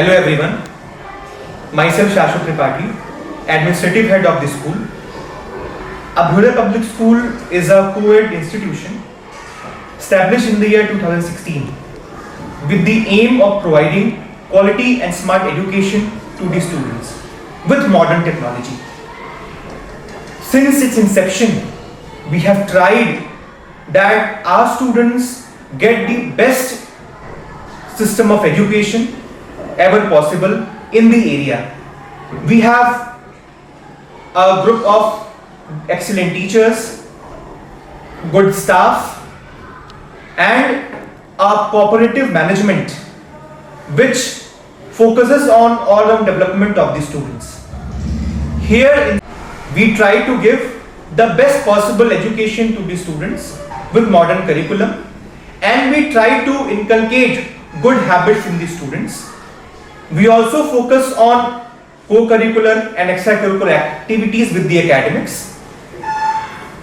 Hello everyone, myself Shashwat Tripathi, Administrative Head of the school. Abhyuday Public School is a co-ed institution established in the year 2016 with the aim of providing quality and smart education to the students with modern technology. Since its inception, we have tried that our students get the best system of education ever possible in the area. We have a group of excellent teachers, good staff, and a cooperative management which focuses on all-round development of the students. Here we try to give the best possible education to the students with modern curriculum, and we try to inculcate good habits in the students. We also focus on co-curricular and extracurricular activities with the academics.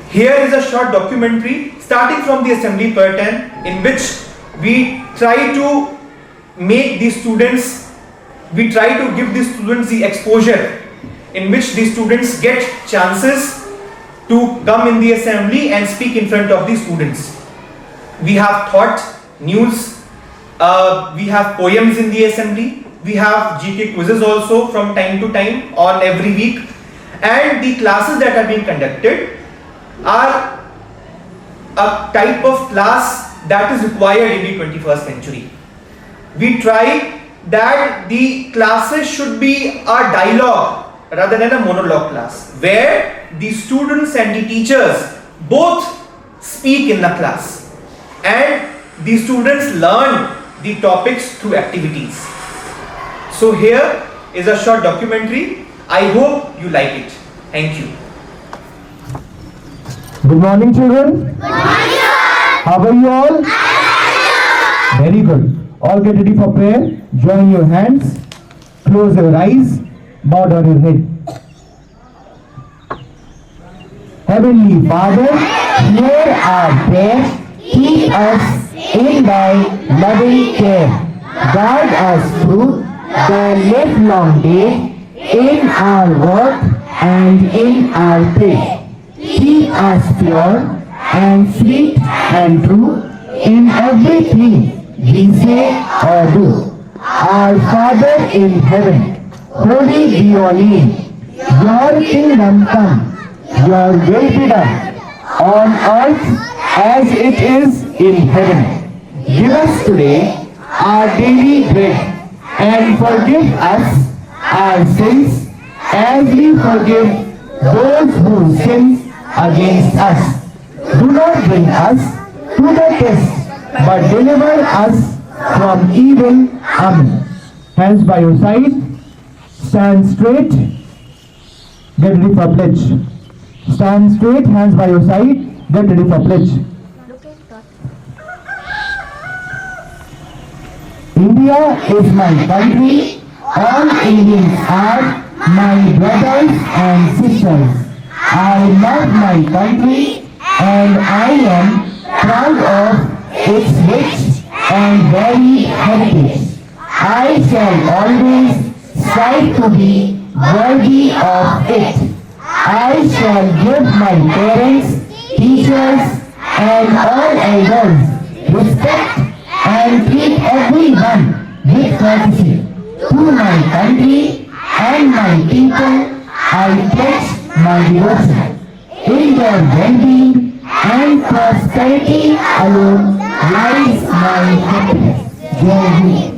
Here is a short documentary starting from the assembly curtain in which we try to make the students, we try to give the students the exposure in which the students get chances to come in the assembly and speak in front of the students. We have thought, news, we have poems in the assembly. We have GK quizzes also from time to time on every week, and the classes that are being conducted are a type of class that is required in the 21st century. We try that the classes should be a dialogue rather than a monologue class, where the students and the teachers both speak in the class and the students learn the topics through activities. So here is a short documentary. I hope you like it. Thank you. Good morning, children. Good morning, sir. How are you all? Very good. All get ready for prayer. Join your hands. Close your eyes. Bow down your head. Heavenly Father, hear our prayer. Keep us in thy loving care. Guide us through the livelong day in our work and in our play. Keep us pure and sweet and true in everything we say or do. Our Father in heaven, holy be your name. Your kingdom come, your will be done on earth as it is in heaven. Give us today our daily bread, and forgive us our sins as we forgive those who sin against us. Do not bring us to the test, but deliver us from evil. Amen. Hands by your side. Stand straight. Get ready for pledge. Stand straight, hands by your side. Get ready for pledge. India is my country. All Indians are my brothers and sisters. I love my country and I am proud of its rich and varied heritage. I shall always strive to be worthy of it. I shall give my parents, teachers, and all elders respect and treat everyone with courtesy. To my country and my people, I pledge my devotion. In their well-being and prosperity alone lies my happiness. Jai Hind.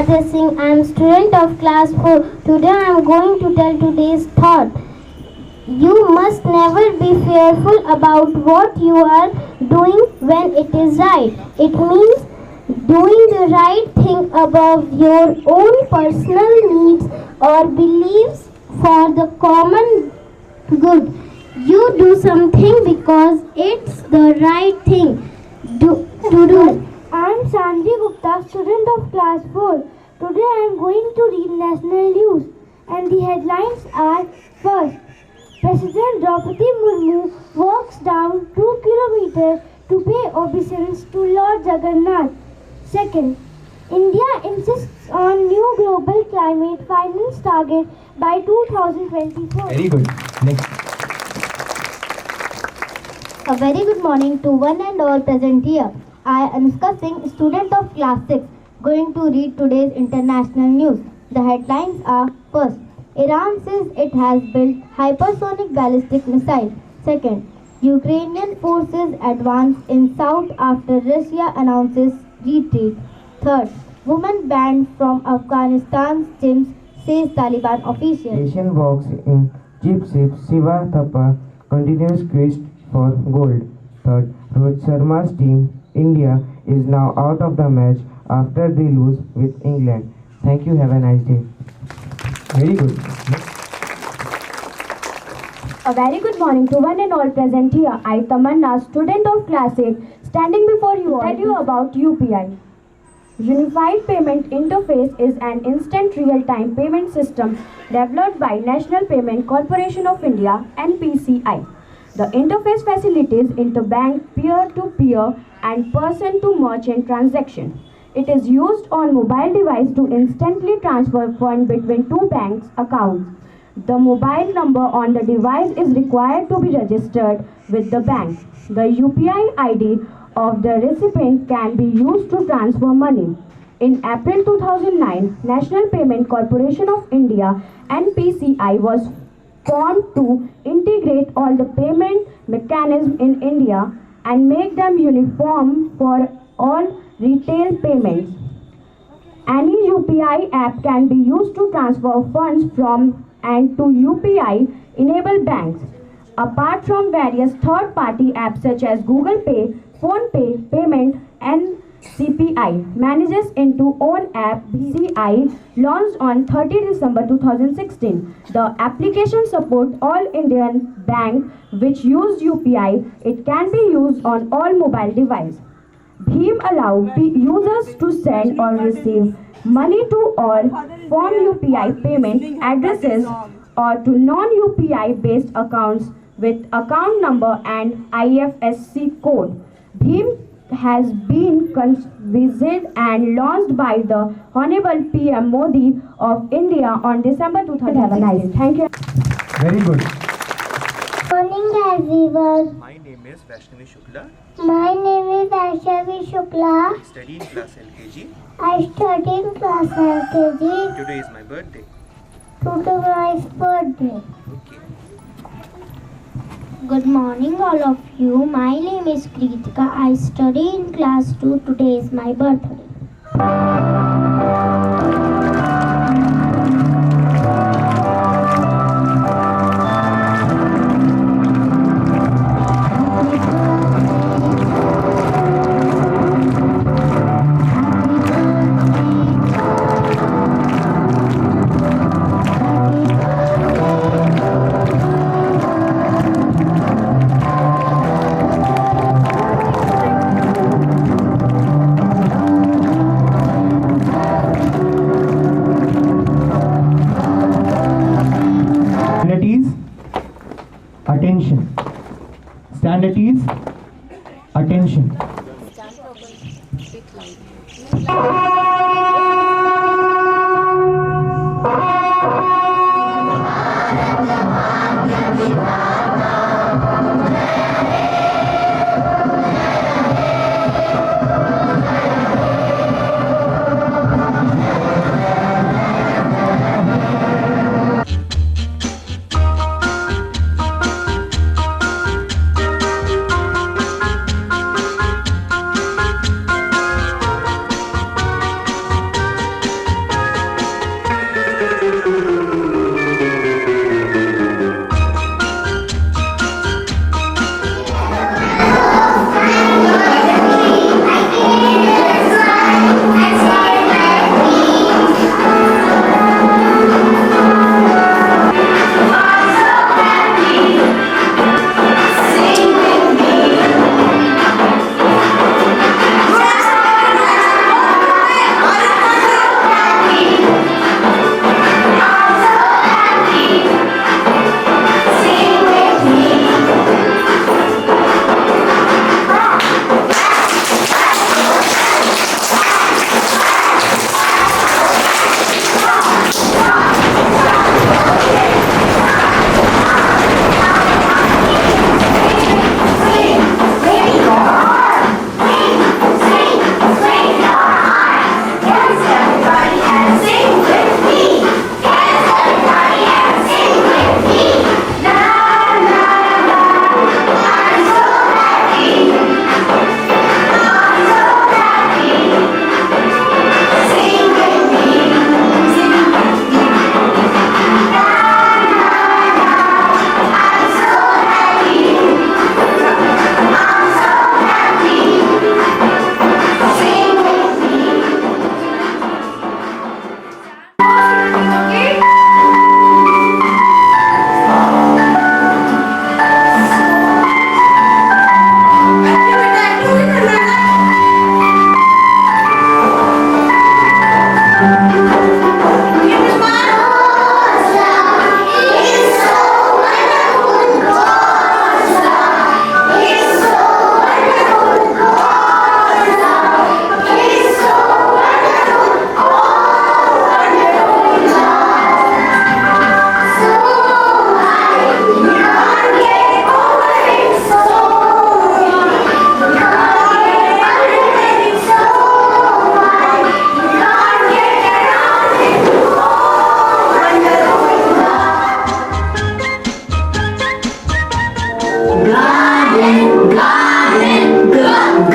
Aditya Singh. I am student of class 4. Today I am going to tell today's thought. You must never be fearful about what you are doing when it is right. It means doing the right thing above your own personal needs or beliefs for the common good. You do something because it's the right thing to do. I am Sanji Gupta, student of class 4. Today I am going to read national news and the headlines are: first, President Draupadi Murmu walks down 2 kilometers to pay obeisance to Lord Jagannath. Second, India insists on new global climate finance target by 2024. Very good. Next. A very good morning to one and all present here. I am Anushka Singh, student of class 6, going to read today's international news. The headlines are: first, Iran says it has built hypersonic ballistic missile. Second, Ukrainian forces advance in south after Russia announces retreat. Third, women banned from Afghanistan's gyms, says Taliban official. Asian boxing championship Shiva Thapa continues quest for gold. Third, Rohit Sharma's team India is now out of the match after they lose with England. Thank you. Have a nice day. Very good. Next. A very good morning to one and all present here. I, Tamanna, student of class 8, standing before you all to tell you about UPI. Unified Payment Interface is an instant real-time payment system developed by National Payment Corporation of India (NPCI). The interface facilitates interbank, peer-to-peer and person-to-merchant transaction. It is used on mobile device to instantly transfer funds between two banks accounts. The mobile number on the device is required to be registered with the bank. The UPI ID of the recipient can be used to transfer money. In April 2009, National Payment Corporation of India (NPCI) was formed to integrate all the payment mechanisms in India and make them uniform for all retail payments. Any UPI app can be used to transfer funds from and to UPI-enabled banks. Apart from various third-party apps such as Google Pay, PhonePe, Payment, and CPI manages into own app BCI launched on 30 December 2016. The application supports all Indian banks which use UPI. It can be used on all mobile devices. Bhim allows users to send or receive money to all from UPI payment addresses or to non-UPI based accounts with account number and IFSC code. Bhim has been conceived and launched by the Honorable PM Modi of India on December 2000. Have a nice. Thank you. Very good. Morning everyone. My name is Vaishnavi Shukla. My name is Vaishnavi Shukla. I study in class LKG. I study in class LKG. Today is my birthday. Today my birthday. Okay. Good morning all of you. My name is Kritika. I study in class 2. Today is my birthday. Attention. Stand at ease. Attention.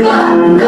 Vacuum,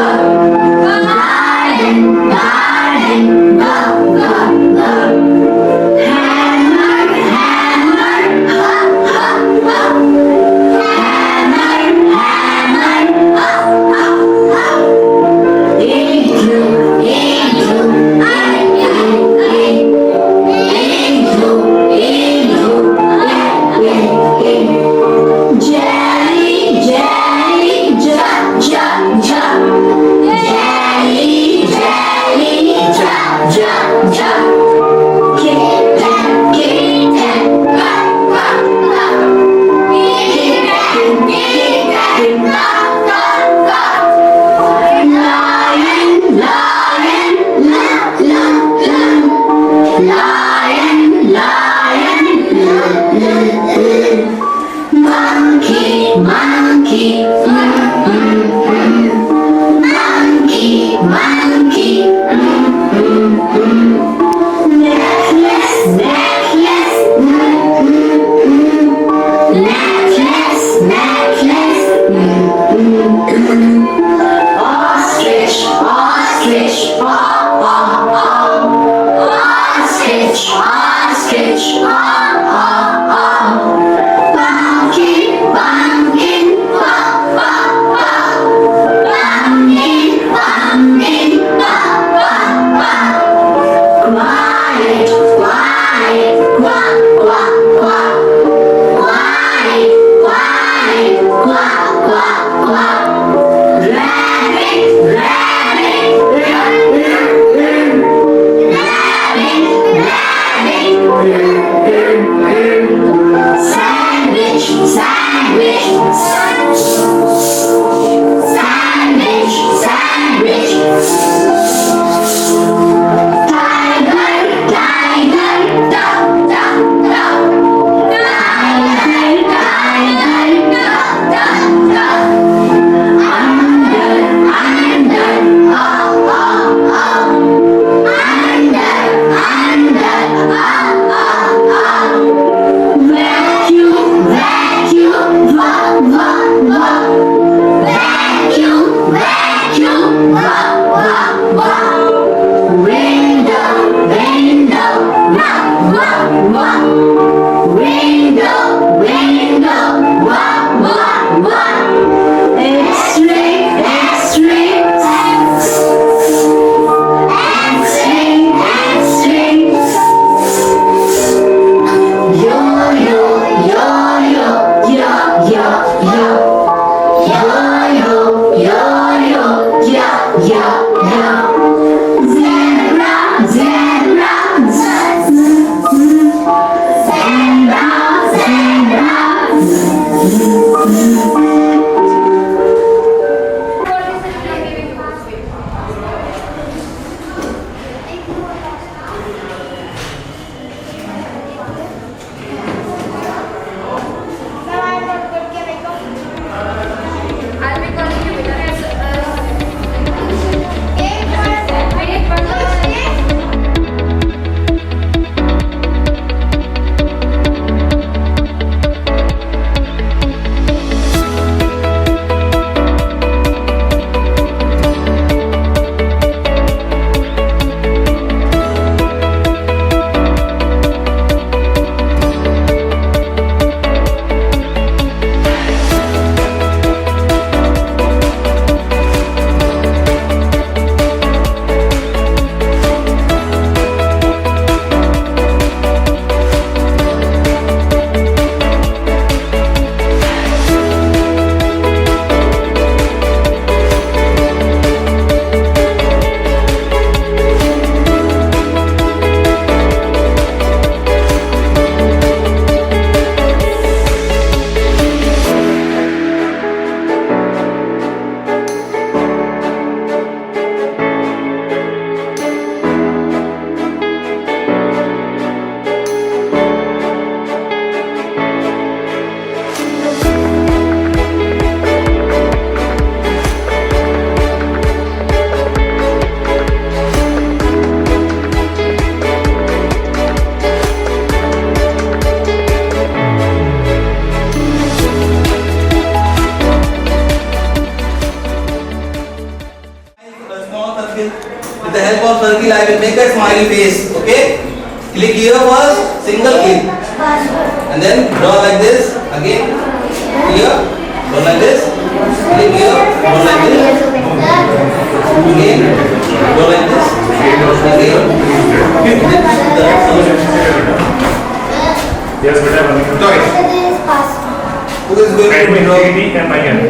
until I will make a smiley face. Okay? Click here first, single click. And then draw like this. Again. Here. Draw like this. Click here. Draw like this. Again. Draw like this. Yes, whatever. Choice. Who is going to draw? And my hand.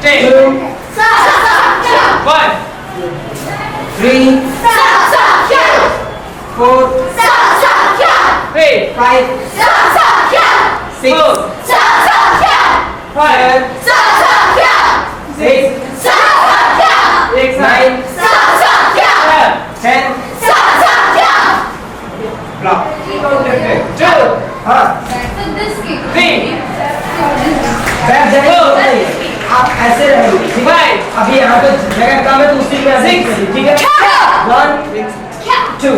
Two, 1 three, 4, 3 5, 6, 4 5 6, 6 9, 10. Block 2 हाँ 3 बैठ जाइए आप ऐसे रहिए ठीक है 5 अभी यहाँ पे जगह कम है तो उसी में अभी करिए, ठीक है 1 2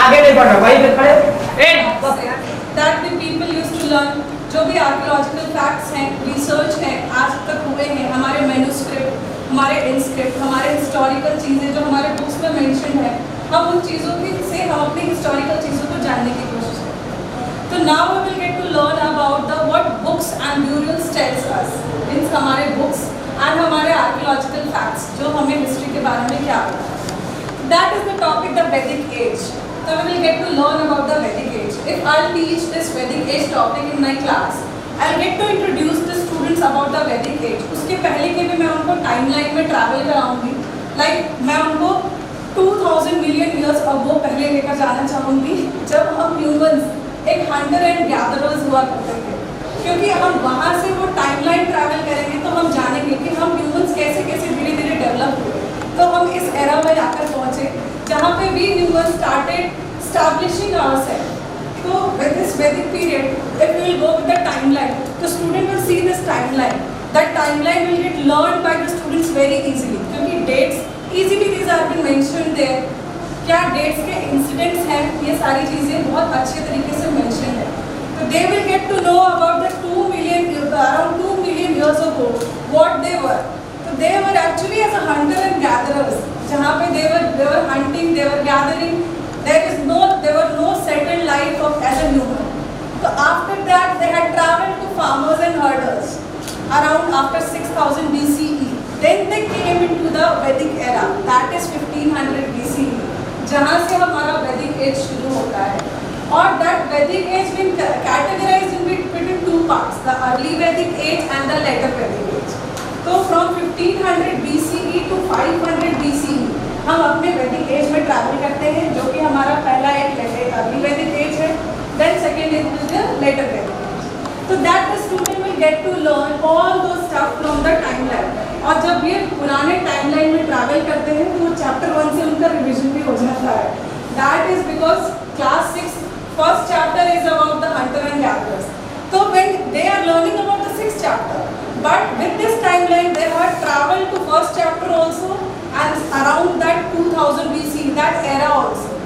आगे नहीं बढ़ना वहीं पे खड़े 8 that the people used to learn जो भी आर्कियोलॉजिकल फैक्ट्स हैं रिसर्च हैं आज तक हुए हैं हमारे मैन्युस्क्रिप्ट हमारे इंस्क्रिप्ट हमारे हिस्टोरिकल चीज़ें जो हमारे बुक्स में मेंशन है हम उन चीज़ों की से हम अपनी हिस्टोरिकल चीज़ों को जानने की कोशिश करते हैं तो now we will get to learn about the what books and murals tells us means हमारे बुक्स एंड हमारे आर्कियोलॉजिकल फैक्ट्स जो हमें हिस्ट्री के बारे में क्या पता है that is the topic the Vedic age So we will get to learn about the Vedic age. If I'll teach this Vedic age topic in my class, I'll get to introduce the students about the Vedic age. उसके पहले के भी मैं उनको timeline में travel कराऊंगी. Like मैं उनको 2000 million years ago पहले लेकर जाना चाहूँगी जब हम ह्यूमंस एक हंटर एंड गैदरर्स हुआ करते थे. क्योंकि हम वहाँ से वो टाइमलाइन ट्रैवल करेंगे तो हम जानेंगे कि हम ह्यूमंस कैसे कैसे धीरे धीरे डेवलप हुए. तो हम इस एरा में आकर पहुँचे जहाँ पे we humans started establishing ourselves. So with this Vedic period, if we will go with the timeline, the student will see this timeline. That timeline will get learned by the students very easily. क्योंकि dates easily these are been mentioned there. क्या dates के incidents हैं ये सारी चीज़ें बहुत अच्छे तरीके से mentioned है. So they will get to know about the 2 million around 2 million years ago what they were. So they were actually as a hunter and gatherers. जहाँ पे they were hunting, they were gathering. There were no settled life of as a human. So after that they had traveled to farmers and herders around after 6000 BCE. Then they came into the Vedic era. That is 1500 BCE. जहाँ से हमारा Vedic age शुरू होता है. और that Vedic age been categorized in between two parts: the early Vedic age and the later Vedic age. तो from 1500 BCE to 500 BCE हम अपने वैदिक एज में ट्रैवल करते हैं जो कि हमारा पहला एक अर्ली वैदिक एज है. Then second is the later Vedic age. तो that the student will get to learn all those stuff from the timeline. और जब ये पुराने टाइमलाइन में ट्रैवल करते हैं तो चैप्टर 1 से उनका रिविजन भी हो जाता है. That is because class 6 first chapter is about the hunter and gatherers. तो when they are learning about the 6th chapter. But with this timeline, they had traveled to first chapter also, and around that 2000 BC, that era also.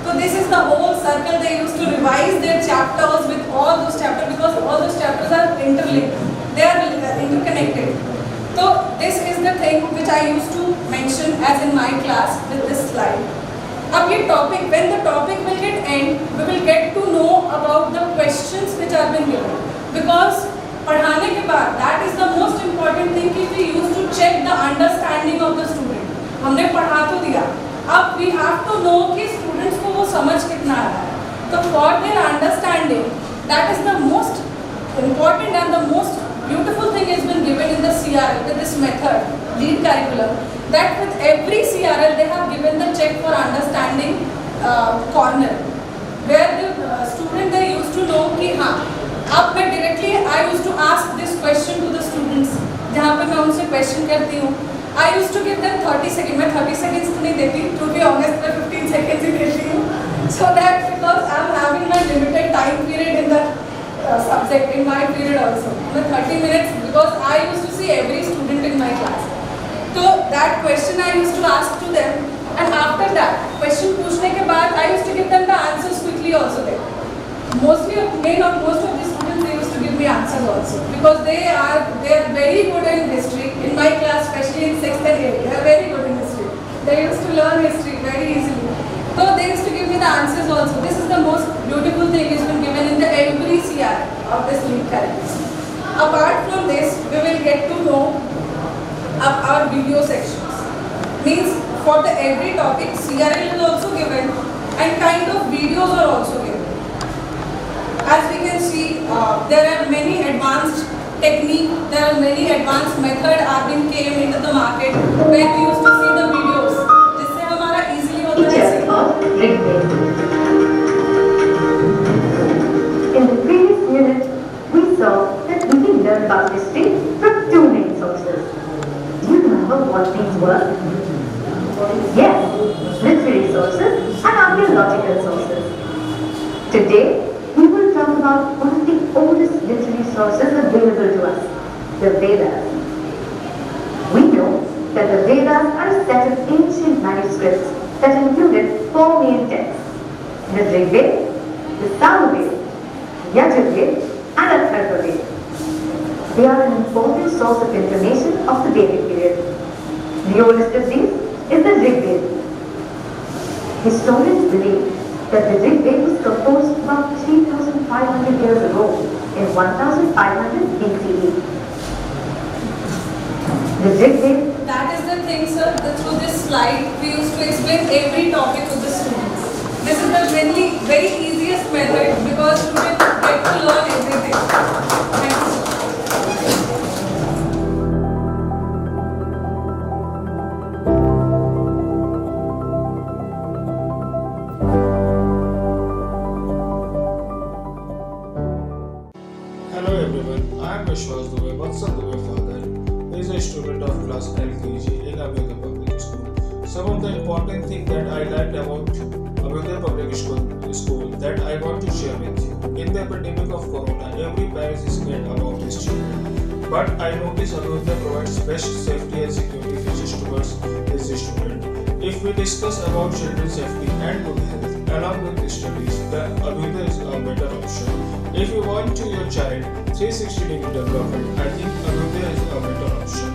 So this is the whole circle. They used to revise their chapters with all those chapters because all those chapters are interlinked. They are interconnected. So this is the thing which I used to mention as in my class with this slide. अब ये topic, when the topic will get end, we will get to know about the questions which are been given. Because पढ़ाने के बाद that is the most important thing कि we use to check the understanding of the student. हमने पढ़ा तो दिया, अब we have to know कि स्टूडेंट्स को वो समझ कितना आ रहा है. तो for their understanding that is the most important and the most beautiful thing is been given in the CRL with this method, lead curriculum, that with every CRL they have given the check for understanding corner, where the student they used to know कि हाँ अब मैं directly I use to ask this question to the students. जहाँ पे मैं उनसे question करती हूँ I use to give them 30 second. मैं 30 सेकेंड्स तो नहीं देती, टू बी ऑनेस्ट मैं 15 सेकेंड्स ही देती हूँ. So that because I am having my limited time period in the subject in my period also. मैं 30 minutes because I use to see every student in my class. तो that question I use to ask to them and after that question पूछने के बाद I use to give them the answers quickly also. Them mostly most of the students they used to give me answers also because they are very good in history. In my class, especially in 6th and 8th, they are very good in history. They used to learn history very easily. So they used to give me the answers also. This is the most beautiful thing which has been given in the every CR of this lead curriculum. Apart from this, we will get to know our video sections. Means for the every topic, CRL is also given and kind of videos are also given. As we can see, there are many advanced technique, there are many advanced method are being came into the market where we used to see the videos. जिससे हमारा easily होता है. In the previous unit, we saw that we can learn about history from two main sources. Do you remember what these were? Yes, literary sources and archaeological sources. Today, we will talk about one of the oldest literary sources available to us, the Vedas. We know that the Vedas are a set of ancient manuscripts that included four main texts: the Rig Veda, the Samaveda, Yajurveda, and Atharvaveda. They are an important source of information of the Vedic period. The oldest of these is the Rig Veda. Historians believe that the Rig Veda was composed about 3,500 years ago in 1500 BCE. The Rig Veda. That is the thing, sir. Through this slide, we used to explain every topic to the students. This is the very easiest method because students get to learn everything. Thank you, sir. Hello everyone, I am Vishwas Dubey, Vatsal Dubey father. He is a student of class LKG in Abhyuday Public School. Some of the important things that I liked about Abhyuday Public School that I want to share with you. In the epidemic of Corona, every parent is scared about his children. But I notice Abhyuday provides best safety and security features towards his student. If we discuss about children's safety and good health along with the studies, then Abhyuday is a better option. If you want to your child 360-degree development, I think Abhyuday is a better option.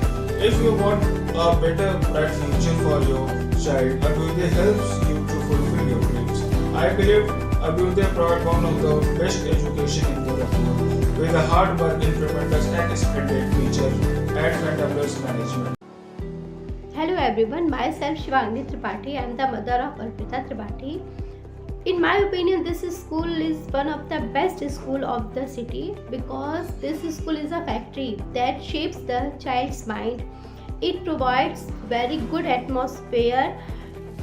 If you want a better bright future for your child, Abhyuday helps you to fulfill your dreams. I believe Abhyuday provides one of the best education in Gorakhpur with a hard work in tremendous and splendid teacher and fantabulous management. Hello everyone, myself Shivangni Tripathi. I am the mother of Arpita Tripathi. In my opinion, this school is one of the best school of the city because this school is a factory that shapes the child's mind. It provides very good atmosphere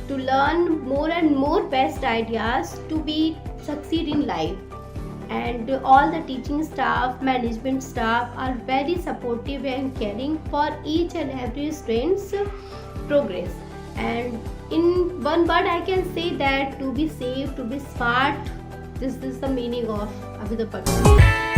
to learn more and more best ideas to be succeed in life. And all the teaching staff, management staff are very supportive and caring for each and every student's progress. And in one word I can say that to be safe, to be smart, this is the meaning of Abhyuday Public School.